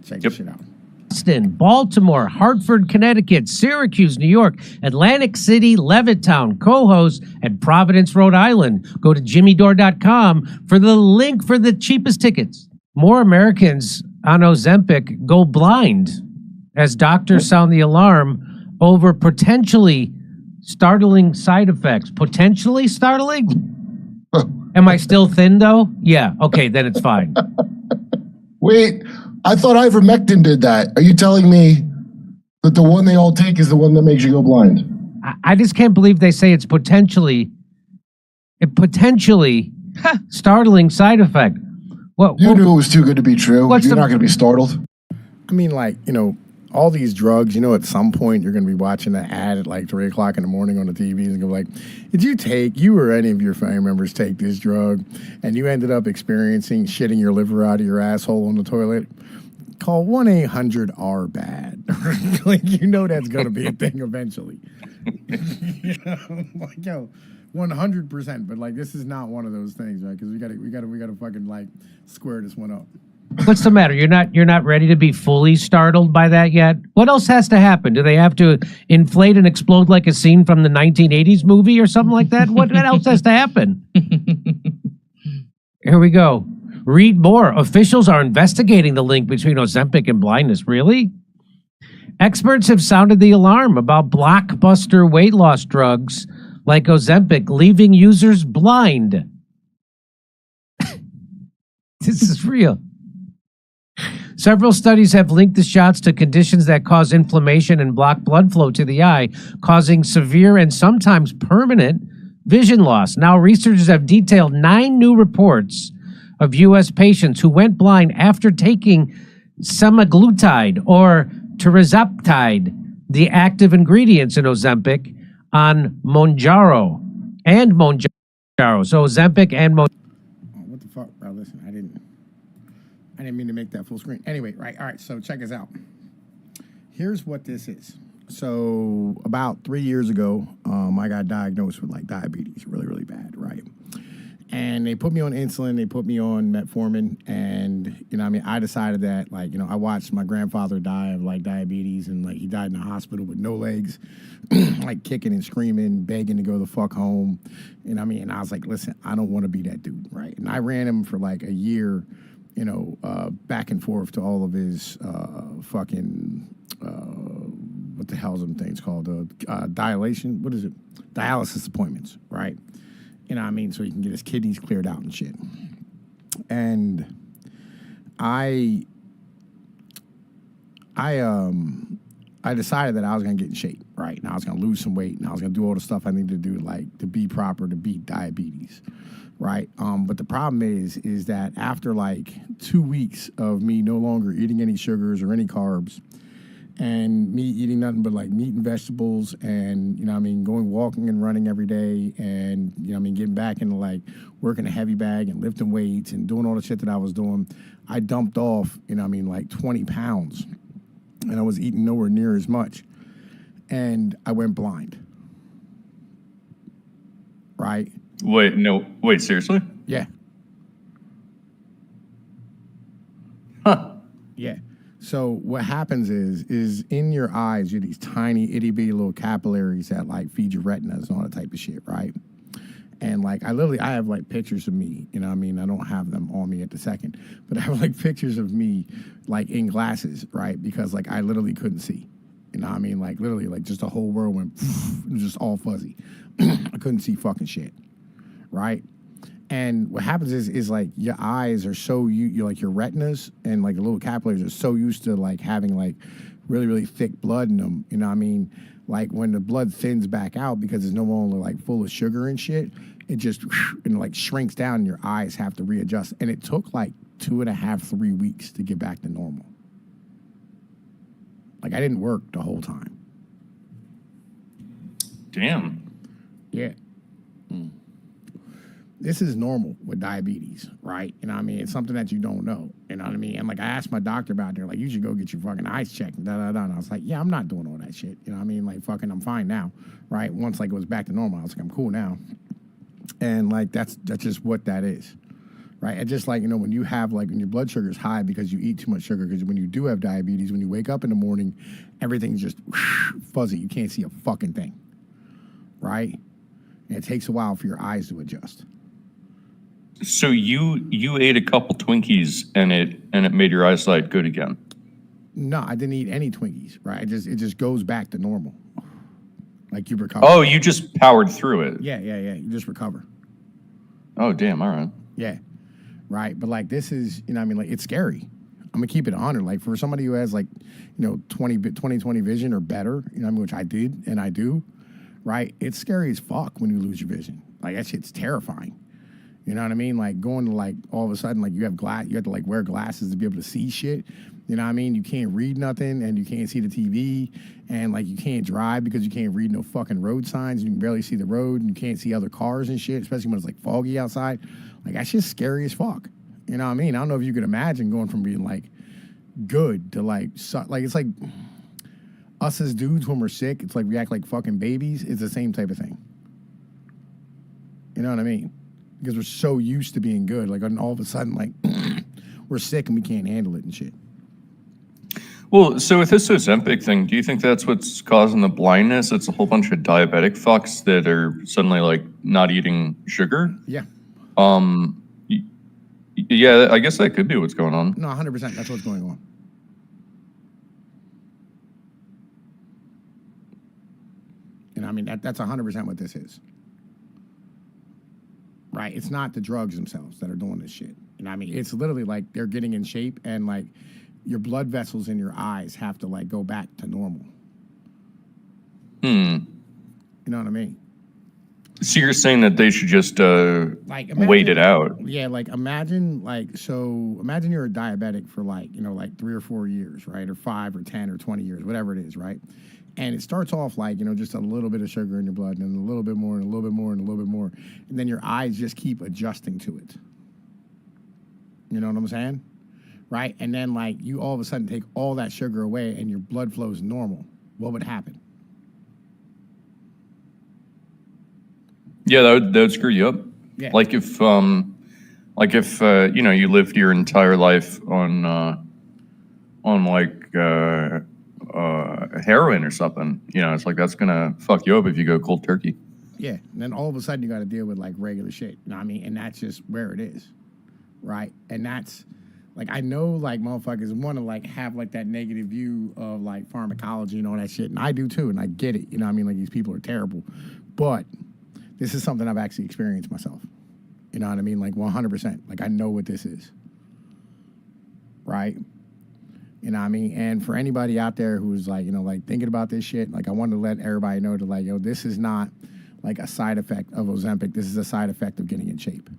check this shit out. Boston, Baltimore, Hartford, Connecticut, Syracuse, New York, Atlantic City, Levittown, Cohost, and Providence, Rhode Island. Go to jimmydore.com for the link for the cheapest tickets. More Americans on Ozempic go blind as doctors sound the alarm over potentially startling side effects. Potentially startling? Am I still thin, though? Yeah. Okay, then it's fine. Wait, I thought ivermectin did that. Are you telling me that the one they all take is the one that makes you go blind? I just can't believe they say it's potentially startling side effect. You knew it was too good to be true. You're not going to be startled. I mean, like, all these drugs, at some point you're going to be watching the ad at like 3 o'clock in the morning on the TV and go like, did you or any of your family members take this drug and you ended up experiencing shitting your liver out of your asshole on the toilet? Call 1-800-RBAD. Like, that's going to be a thing eventually. Like, 100%. But like, this is not one of those things, right? Because we got to fucking like square this one up. What's the matter? You're not ready to be fully startled by that yet? What else has to happen? Do they have to inflate and explode like a scene from the 1980s movie or something like that? What else has to happen? Here we go. Read more. Officials are investigating the link between Ozempic and blindness. Really? Experts have sounded the alarm about blockbuster weight loss drugs like Ozempic leaving users blind. This is real. Several studies have linked the shots to conditions that cause inflammation and block blood flow to the eye, causing severe and sometimes permanent vision loss. Now, researchers have detailed 9 new reports of U.S. patients who went blind after taking semaglutide or tirzepatide, the active ingredients in Ozempic, on Mounjaro. So Ozempic and Mounjaro. What the fuck, bro? Listen, I didn't mean to make that full screen. Anyway, right, all right, so check us out. Here's what this is. So about 3 years ago, I got diagnosed with like diabetes, really, really bad, right? And they put me on insulin, they put me on metformin, and I decided that I watched my grandfather die of like diabetes, and like he died in the hospital with no legs, like kicking and screaming, begging to go the fuck home. And I was like, listen, I don't want to be that dude, right? And I ran him for like a year, back and forth to all of his what the hell's them things called? Dilation, what is it? Dialysis appointments, right? So he can get his kidneys cleared out and shit. And I decided that I was gonna get in shape, right? And I was gonna lose some weight, and I was gonna do all the stuff I needed to do, like to be proper to beat diabetes, right? But the problem is that after like 2 weeks of me no longer eating any sugars or any carbs, and me eating nothing but like meat and vegetables, and going walking and running every day, and getting back into like working a heavy bag and lifting weights and doing all the shit that I was doing, I dumped off like 20 pounds, and I was eating nowhere near as much, and I went blind, right? Wait, seriously? Yeah. Huh. Yeah. So what happens is in your eyes, you have these tiny itty bitty little capillaries that like feed your retinas and all that type of shit, right? And like I have like pictures of me, I don't have them on me at the second, but I have like pictures of me like in glasses, right? Because like I literally couldn't see, like literally like just the whole world went just all fuzzy. I couldn't see fucking shit, right? And what happens is like your eyes are so you're like your retinas and like the little capillaries are so used to like having like really, really thick blood in them. Like when the blood thins back out because it's no longer like full of sugar and shit, it just and like shrinks down and your eyes have to readjust. And it took like 2.5, 3 weeks to get back to normal. Like I didn't work the whole time. Damn. Yeah. This is normal with diabetes, right? It's something that you don't know. And like I asked my doctor about it, they're like, you should go get your fucking eyes checked. And And I was like, yeah, I'm not doing all that shit. Like fucking I'm fine now, right? Once like it was back to normal, I was like, I'm cool now. And like that's just what that is, right? And just like, when you have like, when your blood sugar is high because you eat too much sugar, because when you do have diabetes, when you wake up in the morning, everything's just fuzzy. You can't see a fucking thing, right? And it takes a while for your eyes to adjust. So you ate a couple Twinkies and it made your eyesight good again. No, I didn't eat any Twinkies, right? It just goes back to normal. Like you recover. Oh, you just powered through it. Yeah. You just recover. Oh, damn. All right. Yeah. Right. But like this is, like it's scary. I'm gonna keep it 100. Like for somebody who has like, 20/20 vision or better, which I did and I do, right? It's scary as fuck when you lose your vision. Like that shit's terrifying. You know what I mean? Like going to like all of a sudden like you have to like wear glasses to be able to see shit. You know what I mean? You can't read nothing and you can't see the TV and like you can't drive because you can't read no fucking road signs. You can barely see the road and you can't see other cars and shit, especially when it's like foggy outside. Like that's just scary as fuck. You know what I mean? I don't know if you could imagine going from being like good to like it's like us as dudes when we're sick, it's like we act like fucking babies. It's the same type of thing. You know what I mean? Because we're so used to being good. Like, and all of a sudden, like, we're sick and we can't handle it and shit. Well, so with this Ozempic thing, do you think that's what's causing the blindness? It's a whole bunch of diabetic fucks that are suddenly, like, not eating sugar? Yeah. Yeah, I guess that could be what's going on. No, 100%. That's what's going on. And I mean, that's 100% what this is. Right? It's not the drugs themselves that are doing this shit. You know what I mean? It's literally like they're getting in shape and like your blood vessels in your eyes have to like go back to normal. You know what I mean? So you're saying that they should just like wait it out? Yeah, like imagine you're a diabetic for like, like 3 or 4 years, right? Or 5 or 10 or 20 years, whatever it is, right? And it starts off like, just a little bit of sugar in your blood and a little bit more and a little bit more and a little bit more. And then your eyes just keep adjusting to it. You know what I'm saying? Right? And then like you all of a sudden take all that sugar away and your blood flows normal. What would happen? Yeah, that would screw you up. Yeah. Like if you lived your entire life on like heroin or something, it's like that's gonna fuck you up if you go cold turkey. Yeah, and then all of a sudden you got to deal with like regular shit. You know what I mean? And that's just where it is, right? And that's like I know like motherfuckers want to like have like that negative view of like pharmacology and all that shit, and I do too, and I get it. You know what I mean? Like these people are terrible, but this is something I've actually experienced myself. You know what I mean? Like 100%. Like I know what this is, right? You know what I mean? And for anybody out there who's like, like thinking about this shit, like I want to let everybody know that like, this is not like a side effect of Ozempic. This is a side effect of getting in shape.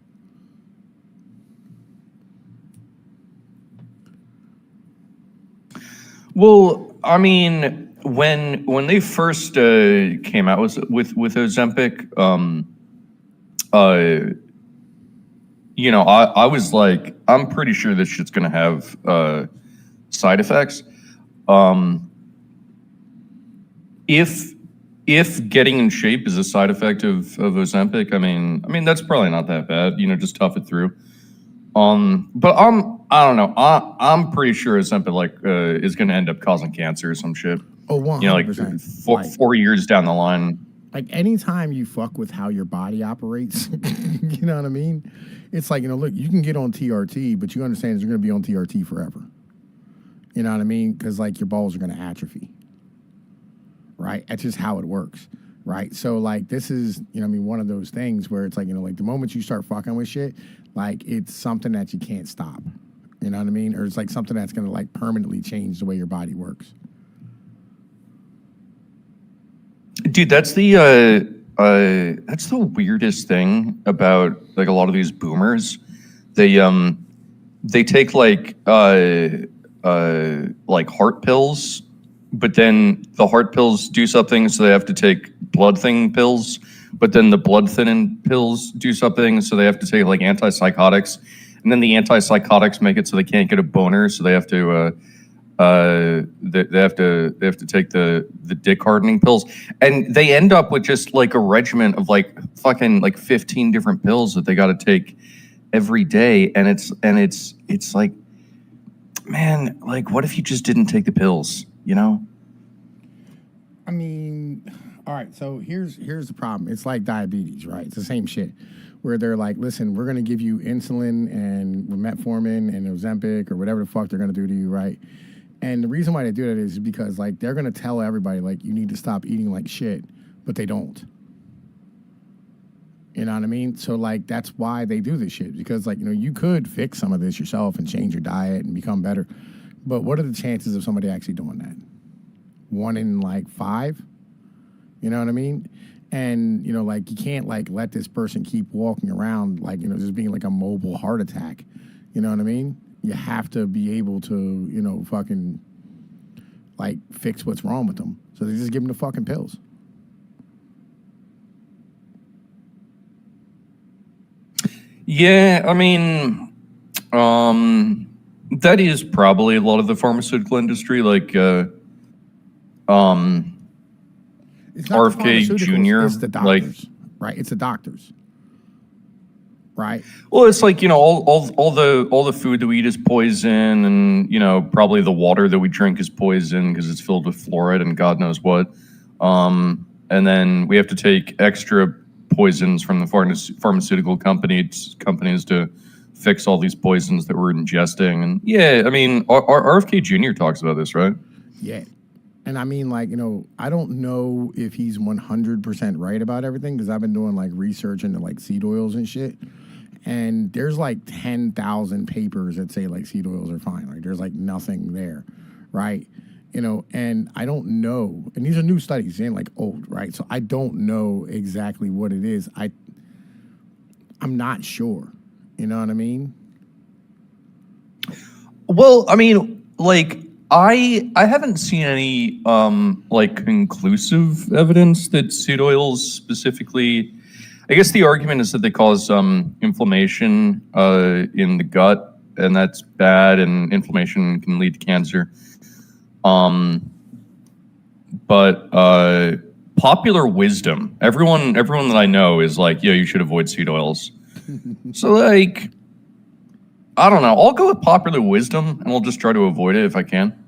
Well, I mean, when they first came out with Ozempic, I was like, I'm pretty sure this shit's gonna have side effects. If getting in shape is a side effect of Ozempic, I mean that's probably not that bad. Just tough it through. But I don't know. I'm pretty sure Ozempic is going to end up causing cancer or some shit. Oh, 100%. Like 4 years down the line. Like anytime you fuck with how your body operates, you know what I mean? It's like, look, you can get on TRT, but you understand you're going to be on TRT forever. You know what I mean? Because like your balls are going to atrophy. Right? That's just how it works. Right? So like this is, one of those things where it's like, like the moment you start fucking with shit, like it's something that you can't stop. You know what I mean? Or it's like something that's going to like permanently change the way your body works. Dude, that's the weirdest thing about like a lot of these boomers. They take like heart pills, but then the heart pills do something, so they have to take blood thinning pills. But then the blood thinning pills do something, so they have to take like antipsychotics. And then the antipsychotics make it so they can't get a boner, so they have to they have to take the dick hardening pills, and they end up with just like a regimen of like fucking like 15 different pills that they got to take every day, and it's like, man, like, what if you just didn't take the pills, you know? I mean, all right. So here's the problem. It's like diabetes, right? It's the same shit. Where they're like, listen, we're gonna give you insulin and metformin and Ozempic or whatever the fuck they're gonna do to you, right? And the reason why they do that is because like they're gonna tell everybody like you need to stop eating like shit, but they don't. You know what I mean? So like that's why they do this shit, because like, you know, you could fix some of this yourself and change your diet and become better, but what are the chances of somebody actually doing that? 1 in like 5. You know what I mean? And, you know, like, you can't, like, let this person keep walking around, like, you know, just being like a mobile heart attack. You know what I mean? You have to be able to, you know, fucking, like, fix what's wrong with them. So they just give them the fucking pills. Yeah, I mean, that is probably a lot of the pharmaceutical industry, like, It's not the RFK pharmaceuticals, Jr., it's the like, doctors, right? It's the doctors, right? well, it's like, you know, all the food that we eat is poison, and, you know, probably the water that we drink is poison because it's filled with fluoride and God knows what. And then we have to take extra poisons from the pharmaceutical companies to fix all these poisons that we're ingesting. And yeah, I mean, RFK Jr. talks about this, right? Yeah. And I mean, like, you know, I don't know if he's 100% right about everything, because I've been doing like research into like seed oils and shit. And there's like 10,000 papers that say like seed oils are fine. Like there's like nothing there, right? You know, and I don't know. And these are new studies, and like old, right? So I don't know exactly what it is. I'm not sure. You know what I mean? Well, I mean, like, I haven't seen any like conclusive evidence that seed oils specifically. I guess the argument is that they cause inflammation in the gut, and that's bad, and inflammation can lead to cancer. But popular wisdom, everyone that I know is like, yeah, you should avoid seed oils. So like, I don't know. I'll go with popular wisdom, and I'll just try to avoid it if I can.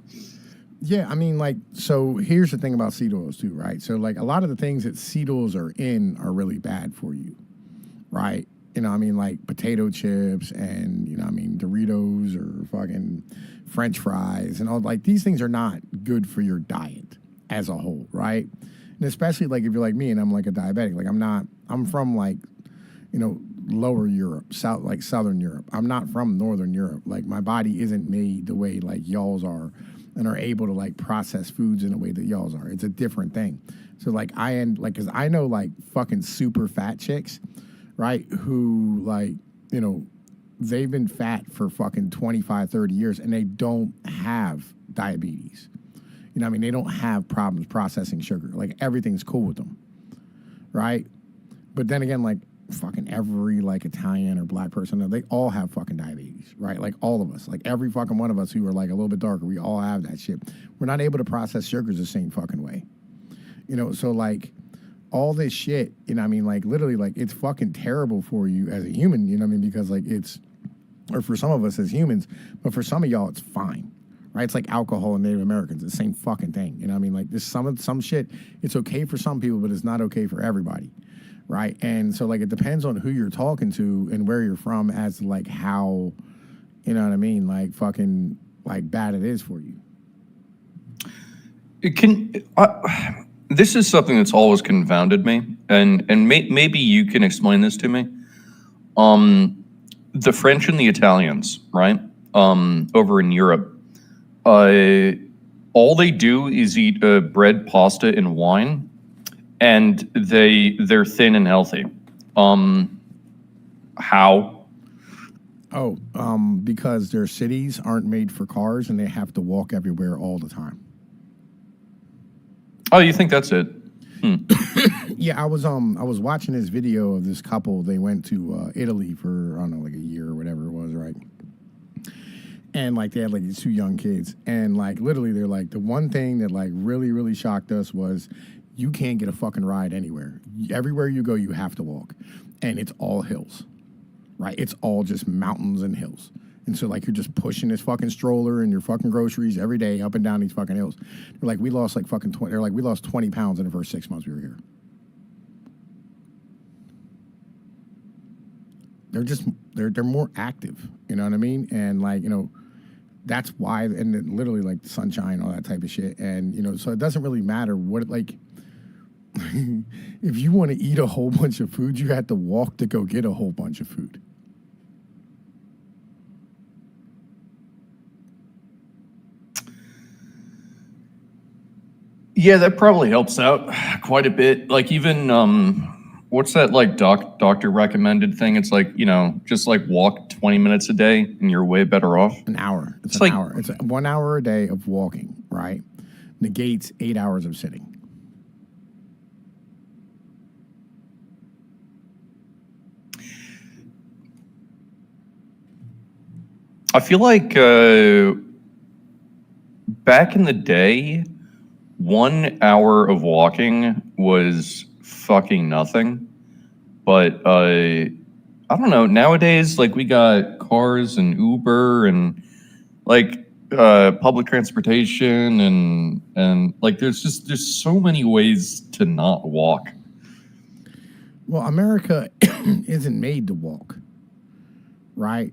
Yeah, I mean, like, so here's the thing about seed oils too, right? So like a lot of the things that seed oils are in are really bad for you, right? You know, I mean, like potato chips and, you know, I mean, Doritos or fucking French fries and all, like, these things are not good for your diet as a whole, right? And especially like if you're like me and I'm like a diabetic, like I'm from like, you know, lower Europe, Southern Europe. I'm not from Northern Europe. Like my body isn't made the way like y'all's are, and are able to like process foods in a way that y'all's are. It's a different thing. So like because I know like fucking super fat chicks, right? Who like, you know, they've been fat for fucking 25, 30 years and they don't have diabetes. You know what I mean? They don't have problems processing sugar. Like everything's cool with them, right? But then again, like fucking every like Italian or black person, they all have fucking diabetes, right? Like all of us, like every fucking one of us who are like a little bit darker, we all have that shit. We're not able to process sugars the same fucking way, you know? So like all this shit, you know what I mean? Like literally like it's fucking terrible for you as a human, you know what I mean? Because like or for some of us as humans, but for some of y'all, it's fine. Right? It's like alcohol and Native Americans, the same fucking thing. You know what I mean? Like this some shit, it's okay for some people, but it's not okay for everybody. Right? And so like it depends on who you're talking to and where you're from as to like how, you know what I mean, like fucking like bad it is for you. This is something that's always confounded me, and maybe you can explain this to me. The French and the Italians, right? Over in Europe, all they do is eat bread, pasta, and wine. And they're thin and healthy. How? Oh, because their cities aren't made for cars and they have to walk everywhere all the time. Oh, you think that's it? Yeah, I was watching this video of this couple. They went to Italy for I don't know, like a year or whatever it was, right? And like they had like these 2 young kids, and like literally they're like, the one thing that like really really shocked us was you can't get a fucking ride anywhere. Everywhere you go, you have to walk, and it's all hills, right? It's all just mountains and hills. And so, like, you're just pushing this fucking stroller and your fucking groceries every day up and down these fucking hills. They're like, we lost like fucking 20, they're like, we lost 20 pounds in the first 6 months we were here. They're more active, you know what I mean? And like, you know, that's why, and then literally like sunshine, all that type of shit. And, you know, so it doesn't really matter what it like, if you want to eat a whole bunch of food, you have to walk to go get a whole bunch of food. Yeah, that probably helps out quite a bit. Like even what's that like doctor recommended thing? It's like, you know, just like walk 20 minutes a day and you're way better off. An hour. It's an like- hour. It's 1 hour a day of walking, right? Negates 8 hours of sitting. I feel like back in the day, 1 hour of walking was fucking nothing. But I don't know. Nowadays, like we got cars and Uber and like public transportation and like there's so many ways to not walk. Well, America isn't made to walk, right?